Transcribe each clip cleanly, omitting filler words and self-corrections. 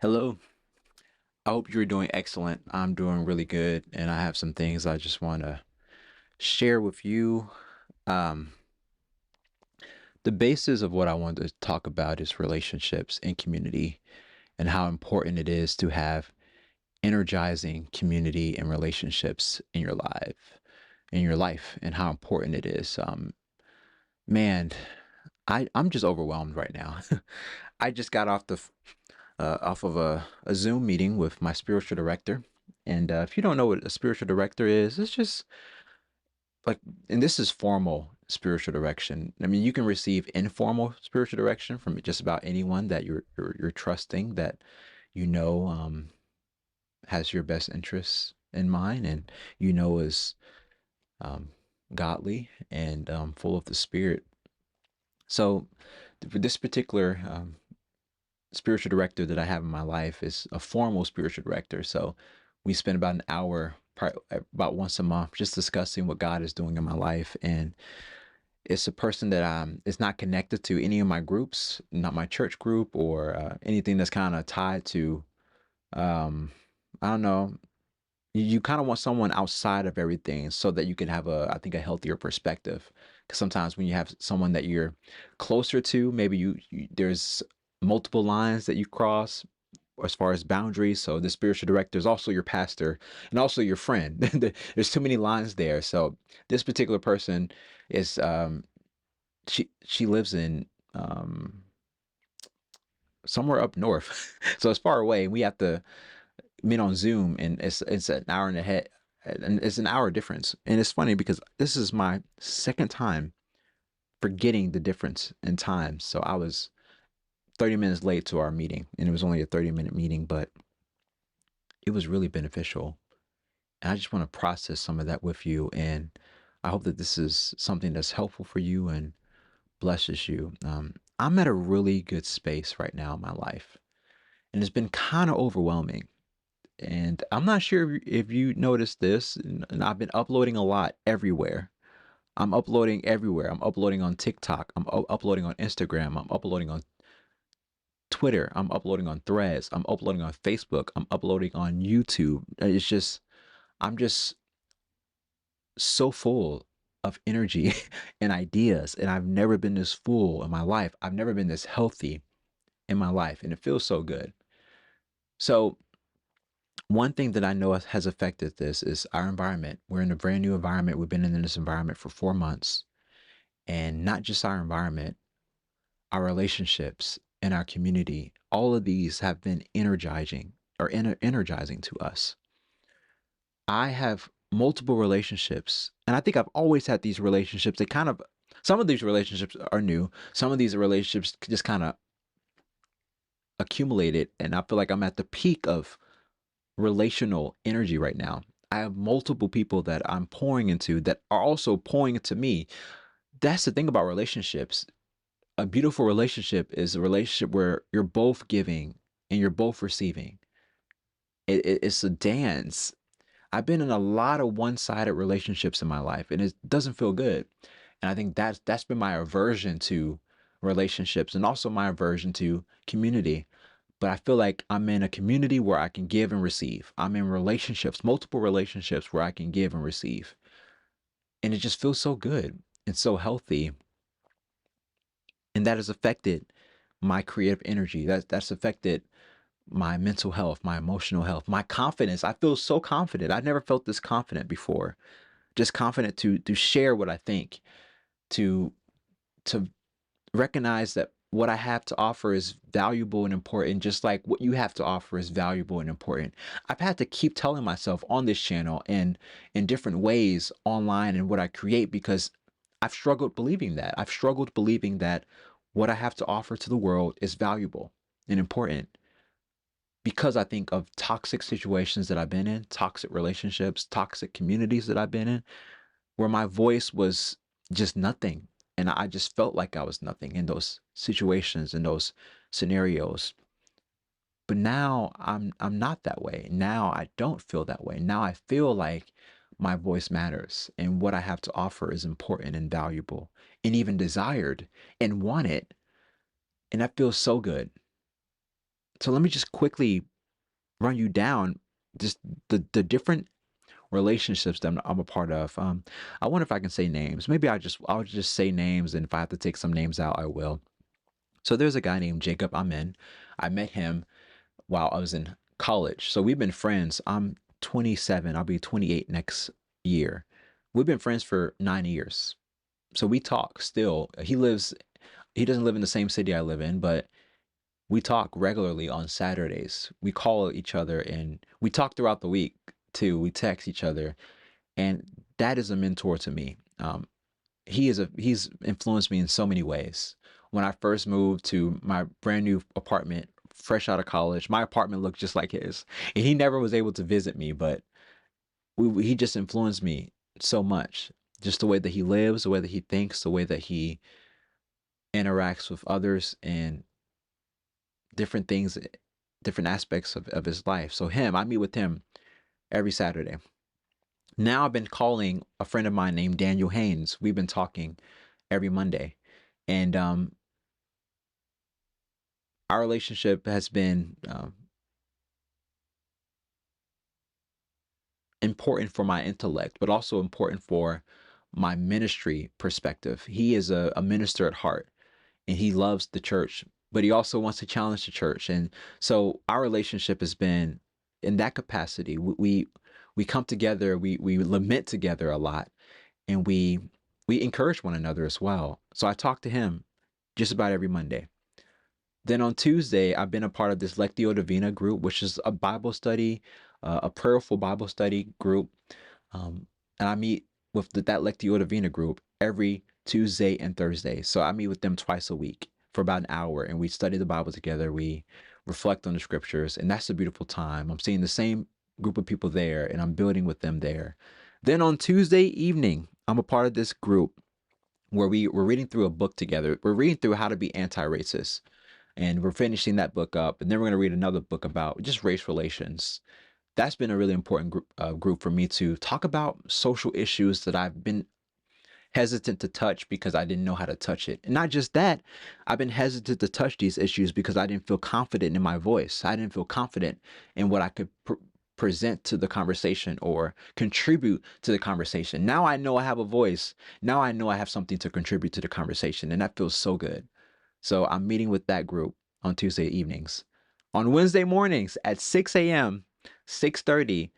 Hello. I hope you're doing excellent. I'm doing really good, and I have some things I just want to share with you. Um, the basis of what I want to talk about is relationships and community, and how important it is to have energizing community and relationships in your life, and how important it is. Man, I'm just overwhelmed right now. I just got off of a Zoom meeting with my spiritual director. And if you don't know what a spiritual director is, it's just like, and this is formal spiritual direction. I mean, you can receive informal spiritual direction from just about anyone that you're trusting, that you know has your best interests in mind, and is um, godly and full of the Spirit. So, for this particular spiritual director that I have in my life is a formal spiritual director. So we spend about an hour, about once a month, just discussing what God is doing in my life. And it's a person that is not connected to any of my groups, not my church group or anything that's kind of tied to, um, I don't know. You kind of want someone outside of everything so that you can have I think, a healthier perspective. Because sometimes when you have someone that you're closer to, maybe there's multiple lines that you cross as far as boundaries. So the spiritual director is also your pastor and also your friend. There's too many lines there. So this particular person is she lives in um, somewhere up north, so it's far away. We have to meet on Zoom, and it's an hour and a half, and it's an hour difference. And it's funny because this is my second time forgetting the difference in time. So I was 30 minutes late to our meeting, and it was only a 30-minute meeting, but it was really beneficial. And I just want to process some of that with you. And I hope that this is something that's helpful for you and blesses you. I'm at a really good space right now in my life, and it's been kind of overwhelming. And I'm not sure if you noticed this, and I've been uploading a lot everywhere. I'm uploading everywhere. I'm uploading on TikTok. I'm uploading on Instagram. I'm uploading on Twitter. I'm uploading on Threads. I'm uploading on Facebook. I'm uploading on YouTube. I'm just so full of energy and ideas. And I've never been this full in my life. I've never been this healthy in my life. And it feels so good. So, one thing that I know has affected this is our environment. We're in a brand new environment. We've been in this environment for 4 months. And not just our environment, our relationships and our community, all of these have been energizing to us. I have multiple relationships, and I think I've always had these relationships. Some of these relationships are new, some of these relationships just kind of accumulated, and I feel like I'm at the peak of relational energy right now. I have multiple people that I'm pouring into that are also pouring into me. That's the thing about relationships. A beautiful relationship is a relationship where you're both giving and you're both receiving. It's a dance. I've been in a lot of one-sided relationships in my life, and it doesn't feel good. And I think that's been my aversion to relationships, and also my aversion to community. But I feel like I'm in a community where I can give and receive. I'm in relationships, multiple relationships where I can give and receive. And it just feels so good and so healthy. And that has affected my creative energy. That's affected my mental health, my emotional health, my confidence. I feel so confident. I've never felt this confident before. Just confident to share what I think, to to recognize that what I have to offer is valuable and important, just like what you have to offer is valuable and important. I've had to keep telling myself on this channel and in different ways online and what I create, because I've struggled believing that. I've struggled believing that what I have to offer to the world is valuable and important, because I think of toxic situations that I've been in, toxic relationships, toxic communities that I've been in, where my voice was just nothing. And I just felt like I was nothing in those situations, in those scenarios. But now I'm not that way. Now I don't feel that way. Now I feel like my voice matters and what I have to offer is important and valuable and even desired and wanted. And that feels so good. So let me just quickly run you down just the different relationships that I'm a part of. I wonder if I can say names. Maybe I'll just say names, and if I have to take some names out, I will. So there's a guy named Jacob Amen. I met him while I was in college. So we've been friends. I'm 27. I'll be 28 next year. We've been friends for 9 years. So we talk still. He doesn't live in the same city I live in, but we talk regularly on Saturdays. We call each other and we talk throughout the week too. We text each other, and that is a mentor to me. He's influenced me in so many ways. When I first moved to my brand new apartment, fresh out of college, my apartment looked just like his, and he never was able to visit me, but he just influenced me so much. Just the way that he lives, the way that he thinks, the way that he interacts with others, and different things, different aspects of his life. So I meet with him every Saturday. Now I've been calling a friend of mine named Daniel Haynes. We've been talking every Monday, and our relationship has been important for my intellect, but also important for my ministry perspective. He is a minister at heart, and he loves the church, but he also wants to challenge the church. And so our relationship has been in that capacity. We come together, we lament together a lot, and we encourage one another as well. So I talk to him just about every Monday. Then on Tuesday, I've been a part of this Lectio Divina group, which is a Bible study, a prayerful Bible study group. And I meet with that Lectio Divina group every Tuesday and Thursday. So I meet with them twice a week for about an hour, and we study the Bible together. We reflect on the scriptures, and that's a beautiful time. I'm seeing the same group of people there, and I'm building with them there. Then on Tuesday evening, I'm a part of this group where we're reading through a book together. We're reading through How to Be Anti-Racist, and we're finishing that book up, and then we're going to read another book about just race relations. That's been a really important group for me to talk about social issues that I've been hesitant to touch because I didn't know how to touch it. And not just that, I've been hesitant to touch these issues because I didn't feel confident in my voice. I didn't feel confident in what I could present to the conversation or contribute to the conversation. Now I know I have a voice. Now I know I have something to contribute to the conversation, and that feels so good. So I'm meeting with that group on Tuesday evenings. On Wednesday mornings at 6 a.m., 6:30,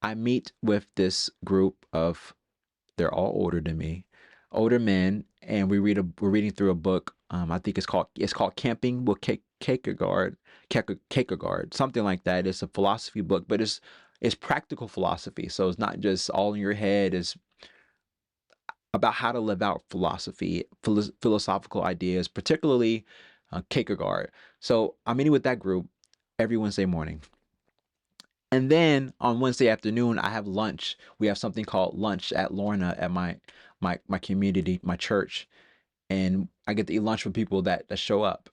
I meet with this group of, they're all older than me, older men, and we're reading through a book. I think it's called Camping with Kierkegaard, something like that. It's a philosophy book, but it's practical philosophy. So it's not just all in your head. It's about how to live out philosophy, philosophical ideas, particularly Kierkegaard. So I'm meeting with that group every Wednesday morning. And then on Wednesday afternoon, I have lunch. We have something called lunch at Lorna at my community, my church, and I get to eat lunch with people that show up,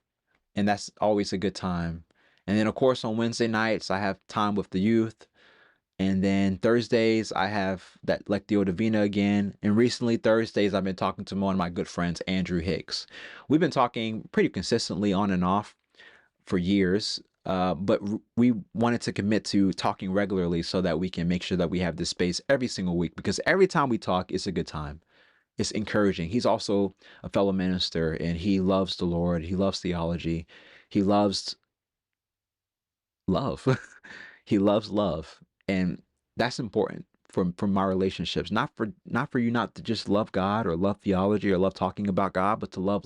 and that's always a good time. And then of course on Wednesday nights, I have time with the youth. And then Thursdays, I have that Lectio Divina again. And recently, Thursdays, I've been talking to one of my good friends, Andrew Hicks. We've been talking pretty consistently on and off for years, but we wanted to commit to talking regularly so that we can make sure that we have this space every single week, because every time we talk, it's a good time. It's encouraging. He's also a fellow minister, and he loves the Lord. He loves theology. He loves love. He loves love, and that's important for my relationships. Not for you not to just love God or love theology or love talking about God, but to love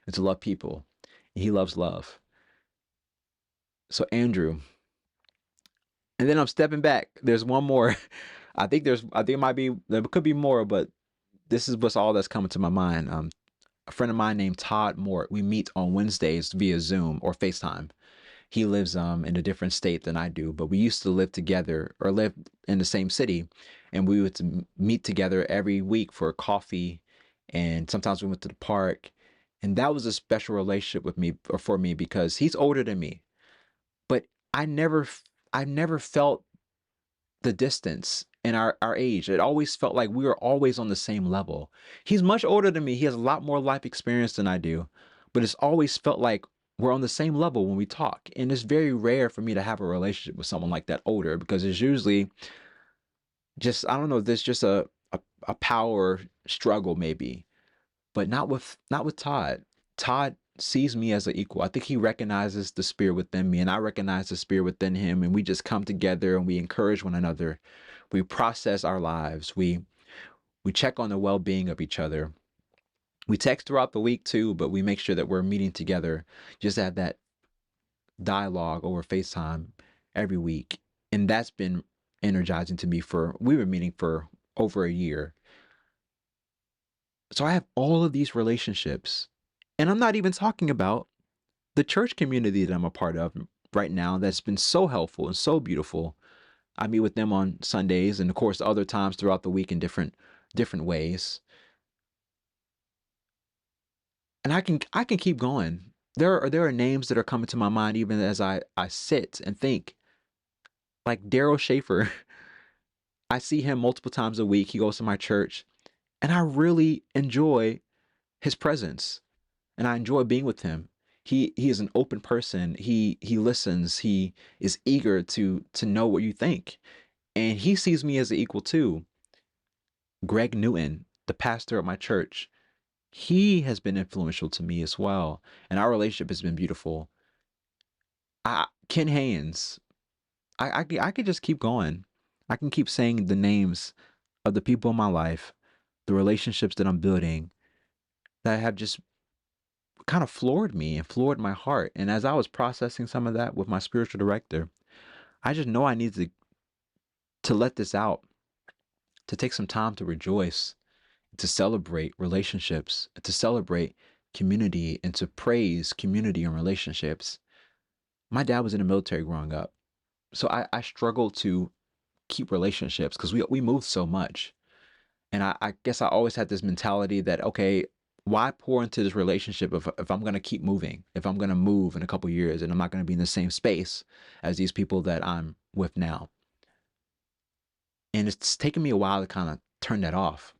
and to love people. And he loves love. So Andrew, and then I'm stepping back. There's one more. I think it might be, there could be more, but this is what's all that's coming to my mind. A friend of mine named Todd Mort. We meet on Wednesdays via Zoom or FaceTime. He lives in a different state than I do, but we used to live together or live in the same city, and we would meet together every week for coffee, and sometimes we went to the park, and that was a special relationship with me or for me because he's older than me, but I never felt the distance in our age. It always felt like we were always on the same level. He's much older than me. He has a lot more life experience than I do, but it's always felt like we're on the same level when we talk. And it's very rare for me to have a relationship with someone like that older, because it's usually just, I don't know, there's just a power struggle maybe, but not with Todd. Todd sees me as an equal. I think he recognizes the spirit within me, and I recognize the spirit within him, and we just come together and we encourage one another. We process our lives. We check on the well-being of each other. We text throughout the week too, but we make sure that we're meeting together, just to have that dialogue over FaceTime every week. And that's been energizing to me. For we were meeting for over a year. So I have all of these relationships. And I'm not even talking about the church community that I'm a part of right now, that's been so helpful and so beautiful. I meet with them on Sundays, and of course other times throughout the week in different ways. And I can keep going. There are names that are coming to my mind even as I sit and think, like Daryl Schaefer. I see him multiple times a week. He goes to my church, and I really enjoy his presence, and I enjoy being with him. He is an open person. He listens. He is eager to know what you think, and he sees me as an equal too. Greg Newton, the pastor at my church, he has been influential to me as well, and our relationship has been beautiful. Ken Haynes, I could just keep going. I can keep saying the names of the people in my life, the relationships that I'm building, that have just kind of floored me and floored my heart. And as I was processing some of that with my spiritual director, I just know I need to let this out, to take some time to rejoice, to celebrate relationships, to celebrate community, and to praise community and relationships. My dad was in the military growing up, so I struggled to keep relationships because we moved so much. And I guess I always had this mentality that, okay, why pour into this relationship if I'm going to keep moving, if I'm going to move in a couple years and I'm not going to be in the same space as these people that I'm with now. And it's taken me a while to kind of turn that off.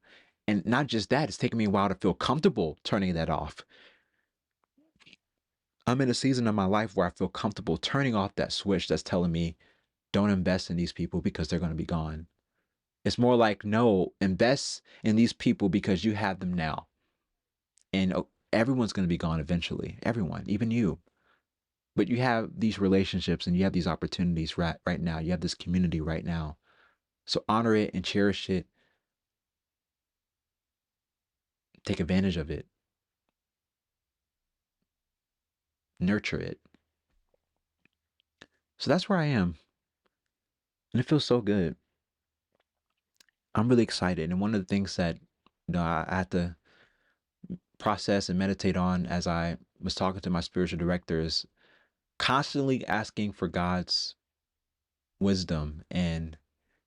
And not just that, it's taken me a while to feel comfortable turning that off. I'm in a season of my life where I feel comfortable turning off that switch that's telling me, don't invest in these people because they're going to be gone. It's more like, no, invest in these people because you have them now. And everyone's going to be gone eventually. Everyone, even you. But you have these relationships and you have these opportunities right now. You have this community right now. So honor it and cherish it. Take advantage of it. Nurture it. So that's where I am. And it feels so good. I'm really excited. And one of the things that I had to process and meditate on as I was talking to my spiritual director is constantly asking for God's wisdom and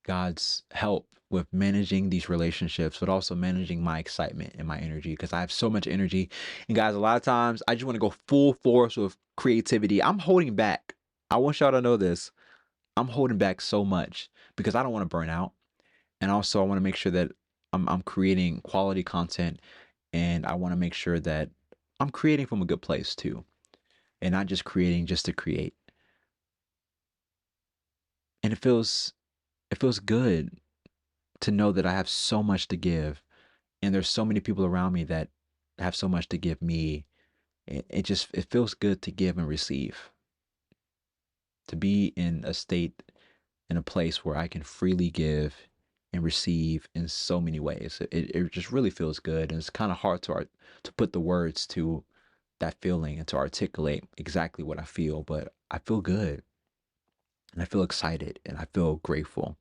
God's help with managing these relationships, but also managing my excitement and my energy, because I have so much energy. And guys, a lot of times I just want to go full force with creativity. I'm holding back. I want y'all to know this. I'm holding back so much because I don't want to burn out. And also I want to make sure that I'm creating quality content, and I want to make sure that I'm creating from a good place too, and not just creating just to create. And it feels good to know that I have so much to give, and there's so many people around me that have so much to give me. It feels good to give and receive, to be in a state, in a place where I can freely give and receive in so many ways. It just really feels good, and it's kind of hard to put the words to that feeling and to articulate exactly what I feel, but I feel good, and I feel excited, and I feel grateful.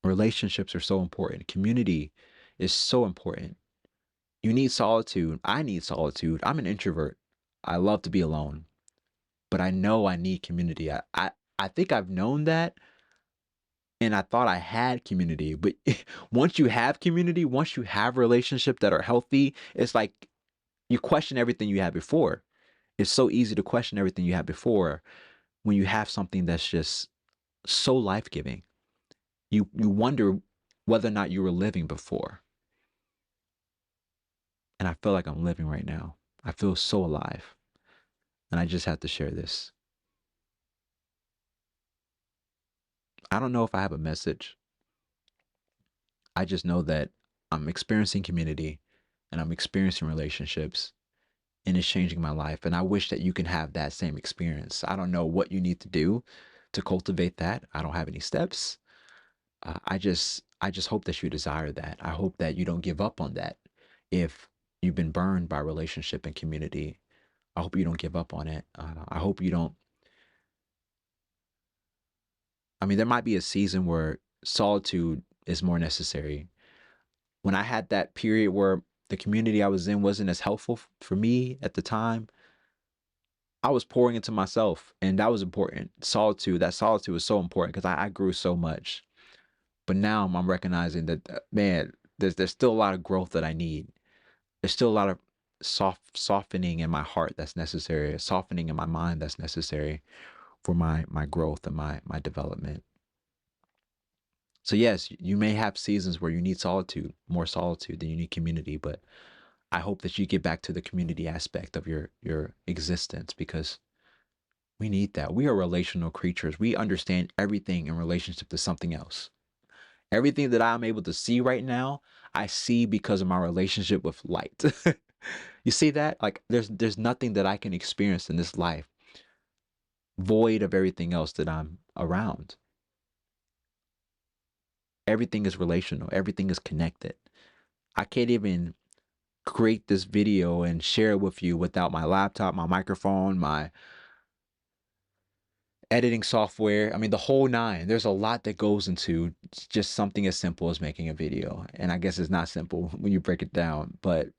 Relationships are so important. Community is so important. You need solitude. I need solitude. I'm an introvert. I love to be alone, but I know I need community. I think I've known that, and I thought I had community. But once you have community, once you have relationships that are healthy, it's like you question everything you had before. It's so easy to question everything you had before when you have something that's just so life giving. You wonder whether or not you were living before. And I feel like I'm living right now. I feel so alive. And I just have to share this. I don't know if I have a message. I just know that I'm experiencing community and I'm experiencing relationships and it's changing my life. And I wish that you can have that same experience. I don't know what you need to do to cultivate that. I don't have any steps. I just hope that you desire that. I hope that you don't give up on that. If you've been burned by relationship and community, I hope you don't give up on it. I hope you don't. I mean, there might be a season where solitude is more necessary. When I had that period where the community I was in wasn't as helpful for me at the time, I was pouring into myself, and that was important. That solitude was so important because I grew so much. But now I'm recognizing that, man, there's still a lot of growth that I need. There's still a lot of softening in my heart that's necessary, a softening in my mind that's necessary for my growth and my development. So yes, you may have seasons where you need solitude, more solitude than you need community, but I hope that you get back to the community aspect of your existence because we need that. We are relational creatures. We understand everything in relationship to something else. Everything that I'm able to see right now, I see because of my relationship with light. You see that? Like there's nothing that I can experience in this life void of everything else that I'm around. Everything is relational. Everything is connected. I can't even create this video and share it with you without my laptop, my microphone, my editing software. I mean, the whole nine. There's a lot that goes into just something as simple as making a video. And I guess it's not simple when you break it down, but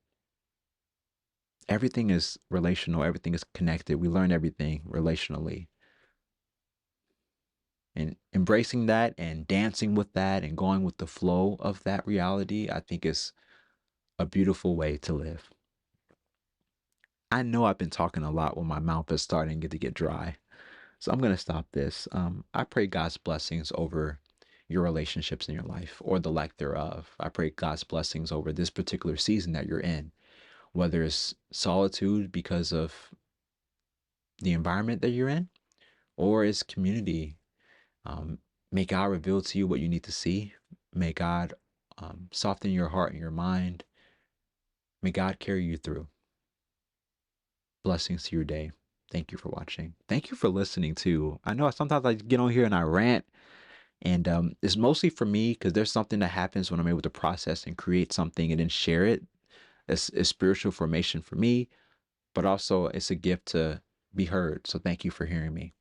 everything is relational, everything is connected. We learn everything relationally. And embracing that and dancing with that and going with the flow of that reality, I think is a beautiful way to live. I know I've been talking a lot when my mouth is starting to get dry. So I'm going to stop this. I pray God's blessings over your relationships in your life or the lack thereof. I pray God's blessings over this particular season that you're in, whether it's solitude because of the environment that you're in or it's community. May God reveal to you what you need to see. May God soften your heart and your mind. May God carry you through. Blessings to your day. Thank you for watching. Thank you for listening too. I know sometimes I get on here and I rant, and it's mostly for me because there's something that happens when I'm able to process and create something and then share it. It's spiritual formation for me, but also it's a gift to be heard. So thank you for hearing me.